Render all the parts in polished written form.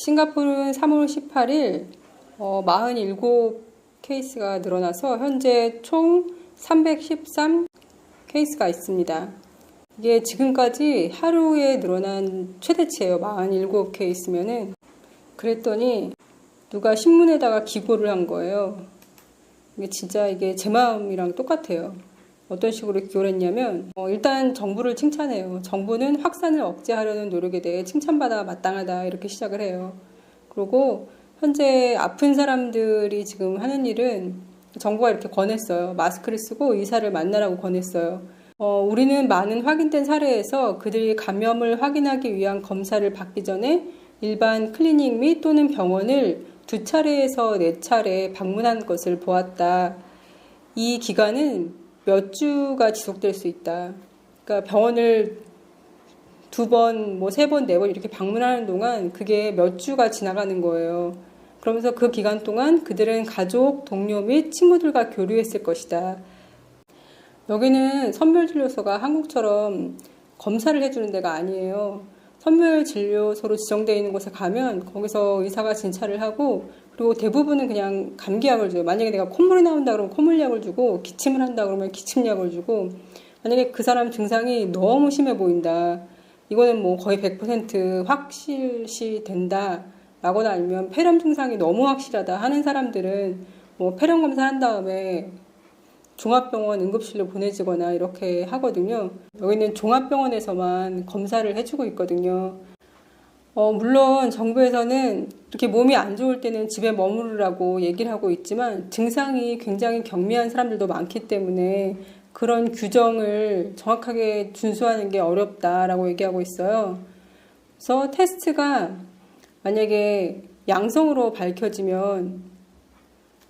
싱가포르는 3월 18일 47 케이스가 늘어나서 현재 총 313 케이스가 있습니다. 이게 지금까지 하루에 늘어난 최대치예요. 47 케이스면은. 그랬더니 누가 신문에다가 기고를 한 거예요. 이게 진짜 이게 제 마음이랑 똑같아요. 어떤 식으로 기고를 했냐면 일단 정부를 칭찬해요. 정부는 확산을 억제하려는 노력에 대해 칭찬받아 마땅하다 이렇게 시작을 해요. 그리고 현재 아픈 사람들이 지금 하는 일은 정부가 이렇게 권했어요. 마스크를 쓰고 의사를 만나라고 권했어요. 우리는 많은 확인된 사례에서 그들이 감염을 확인하기 위한 검사를 받기 전에 일반 클리닉 및 또는 병원을 2차례에서 4차례 방문한 것을 보았다. 이 기간은 몇 주가 지속될 수 있다. 그러니까 병원을 2번, 3번, 4번 이렇게 방문하는 동안 그게 몇 주가 지나가는 거예요. 그러면서 그 기간 동안 그들은 가족, 동료 및 친구들과 교류했을 것이다. 여기는 선별진료소가 한국처럼 검사를 해주는 데가 아니에요. 선별진료소로 지정되어 있는 곳에 가면 거기서 의사가 진찰을 하고 그리고 대부분은 그냥 감기약을 줘요. 만약에 내가 콧물이 나온다 그러면 콧물약을 주고 기침을 한다 그러면 기침약을 주고 만약에 그 사람 증상이 너무 심해 보인다. 이거는 뭐 거의 100% 확실시 된다. 라거나 아니면 폐렴 증상이 너무 확실하다 하는 사람들은 뭐 폐렴 검사한 다음에 종합병원 응급실로 보내지거나 이렇게 하거든요. 여기는 종합병원에서만 검사를 해주고 있거든요. 물론 정부에서는 이렇게 몸이 안 좋을 때는 집에 머무르라고 얘기를 하고 있지만 증상이 굉장히 경미한 사람들도 많기 때문에 그런 규정을 정확하게 준수하는 게 어렵다라고 얘기하고 있어요. 그래서 테스트가 만약에 양성으로 밝혀지면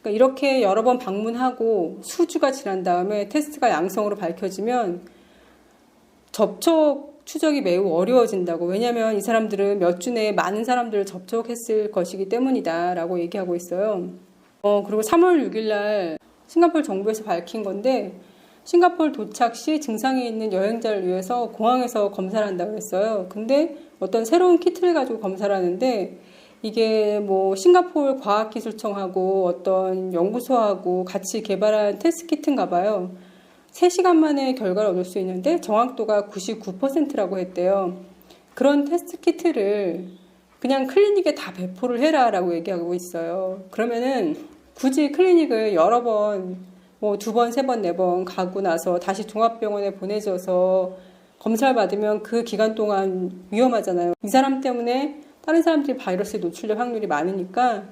그러니까 이렇게 여러 번 방문하고 수주가 지난 다음에 테스트가 양성으로 밝혀지면 접촉 추적이 매우 어려워진다고. 왜냐하면 이 사람들은 몇 주 내에 많은 사람들을 접촉했을 것이기 때문이다 라고 얘기하고 있어요. 그리고 3월 6일 날 싱가포르 정부에서 밝힌 건데 싱가포르 도착 시 증상이 있는 여행자를 위해서 공항에서 검사를 한다고 했어요. 근데 어떤 새로운 키트를 가지고 검사를 하는데 이게 뭐 싱가포르 과학기술청하고 어떤 연구소하고 같이 개발한 테스트 키트인가 봐요. 3시간 만에 결과를 얻을 수 있는데 정확도가 99%라고 했대요. 그런 테스트 키트를 그냥 클리닉에 다 배포를 해라 라고 얘기하고 있어요. 그러면은 굳이 클리닉을 여러 번, 뭐 2번, 3번, 4번 가고 나서 다시 종합병원에 보내져서 검사를 받으면 그 기간 동안 위험하잖아요. 이 사람 때문에 다른 사람들이 바이러스에 노출될 확률이 많으니까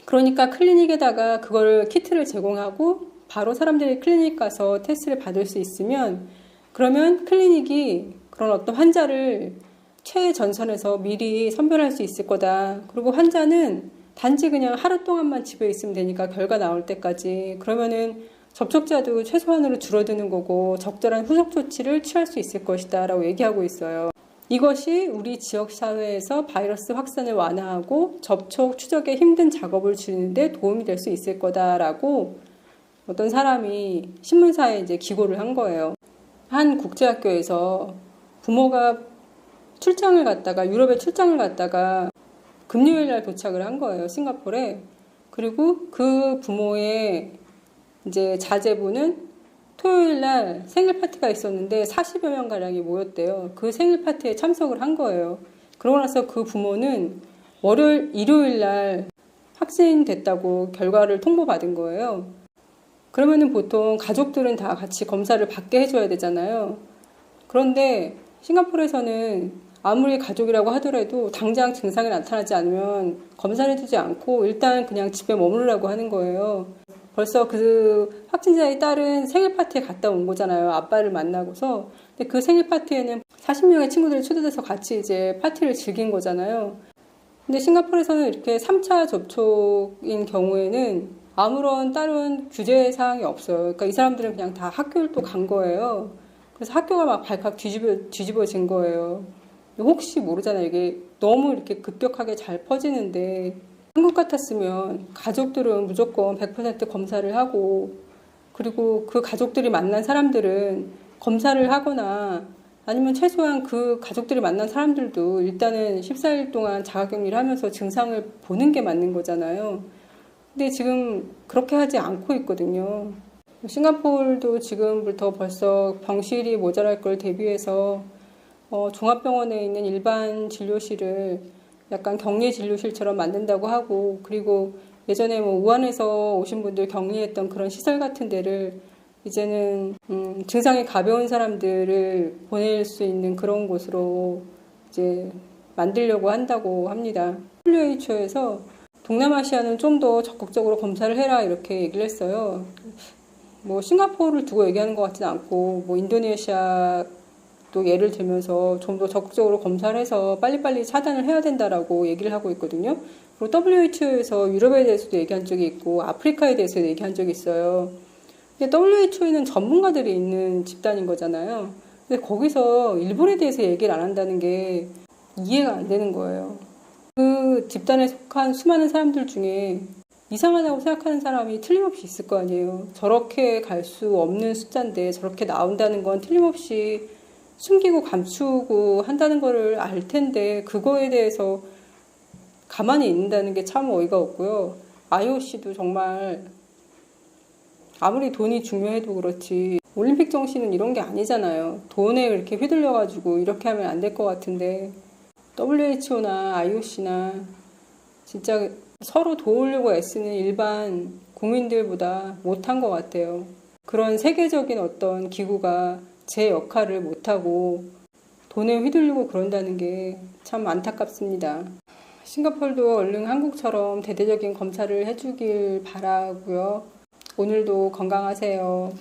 그러니까 클리닉에다가 그걸 키트를 제공하고 바로 사람들이 클리닉 가서 테스트를 받을 수 있으면 그러면 클리닉이 그런 어떤 환자를 최전선에서 미리 선별할 수 있을 거다. 그리고 환자는 단지 그냥 하루 동안만 집에 있으면 되니까 결과 나올 때까지 그러면은 접촉자도 최소한으로 줄어드는 거고 적절한 후속 조치를 취할 수 있을 것이다 라고 얘기하고 있어요. 이것이 우리 지역사회에서 바이러스 확산을 완화하고 접촉 추적에 힘든 작업을 줄이는데 도움이 될 수 있을 거다라고 어떤 사람이 신문사에 이제 기고를 한 거예요. 한 국제학교에서 부모가 출장을 갔다가 유럽에 출장을 갔다가 금요일 날 도착을 한 거예요. 싱가포르에. 그리고 그 부모의 이제 자제분은 토요일 날 생일 파티가 있었는데 40여 명 가량이 모였대요. 그 생일 파티에 참석을 한 거예요. 그러고 나서 그 부모는 일요일 날 확진됐다고 결과를 통보받은 거예요. 그러면은 보통 가족들은 다 같이 검사를 받게 해줘야 되잖아요. 그런데 싱가포르에서는 아무리 가족이라고 하더라도 당장 증상이 나타나지 않으면 검사를 해주지 않고 일단 그냥 집에 머무르라고 하는 거예요. 벌써 그 확진자의 딸은 생일 파티에 갔다 온 거잖아요. 아빠를 만나고서. 근데 그 생일 파티에는 40명의 친구들이 초대돼서 같이 이제 파티를 즐긴 거잖아요. 근데 싱가포르에서는 이렇게 3차 접촉인 경우에는 아무런 다른 규제 사항이 없어요. 그러니까 이 사람들은 그냥 다 학교를 또 간 거예요. 그래서 학교가 막 발칵 뒤집어진 거예요. 혹시 모르잖아요. 이게 너무 이렇게 급격하게 잘 퍼지는데 한국 같았으면 가족들은 무조건 100% 검사를 하고 그리고 그 가족들이 만난 사람들은 검사를 하거나 아니면 최소한 그 가족들이 만난 사람들도 일단은 14일 동안 자가격리를 하면서 증상을 보는 게 맞는 거잖아요. 근데 지금 그렇게 하지 않고 있거든요. 싱가포르도 지금부터 벌써 병실이 모자랄 걸 대비해서 종합병원에 있는 일반 진료실을 약간 격리 진료실처럼 만든다고 하고, 그리고 예전에 뭐 우한에서 오신 분들 격리했던 그런 시설 같은 데를 이제는 증상이 가벼운 사람들을 보낼 수 있는 그런 곳으로 이제 만들려고 한다고 합니다. WHO에서 동남아시아는 좀 더 적극적으로 검사를 해라 이렇게 얘기를 했어요. 뭐 싱가포르를 두고 얘기하는 것 같지는 않고, 뭐 인도네시아도 예를 들면서 좀 더 적극적으로 검사를 해서 빨리빨리 차단을 해야 된다라고 얘기를 하고 있거든요. 그리고 WHO에서 유럽에 대해서도 얘기한 적이 있고 아프리카에 대해서도 얘기한 적이 있어요. 근데 WHO에는 전문가들이 있는 집단인 거잖아요. 근데 거기서 일본에 대해서 얘기를 안 한다는 게 이해가 안 되는 거예요. 그 집단에 속한 수많은 사람들 중에 이상하다고 생각하는 사람이 틀림없이 있을 거 아니에요. 저렇게 갈 수 없는 숫자인데 저렇게 나온다는 건 틀림없이 숨기고 감추고 한다는 거를 알 텐데 그거에 대해서 가만히 있는다는 게 참 어이가 없고요. IOC도 정말 아무리 돈이 중요해도 그렇지 올림픽 정신은 이런 게 아니잖아요. 돈에 이렇게 휘둘려가지고 이렇게 하면 안 될 것 같은데 WHO나 IOC나 진짜 서로 도우려고 애쓰는 일반 국민들보다 못한 것 같아요. 그런 세계적인 어떤 기구가 제 역할을 못하고 돈에 휘둘리고 그런다는 게 참 안타깝습니다. 싱가포르도 얼른 한국처럼 대대적인 검사를 해주길 바라고요. 오늘도 건강하세요.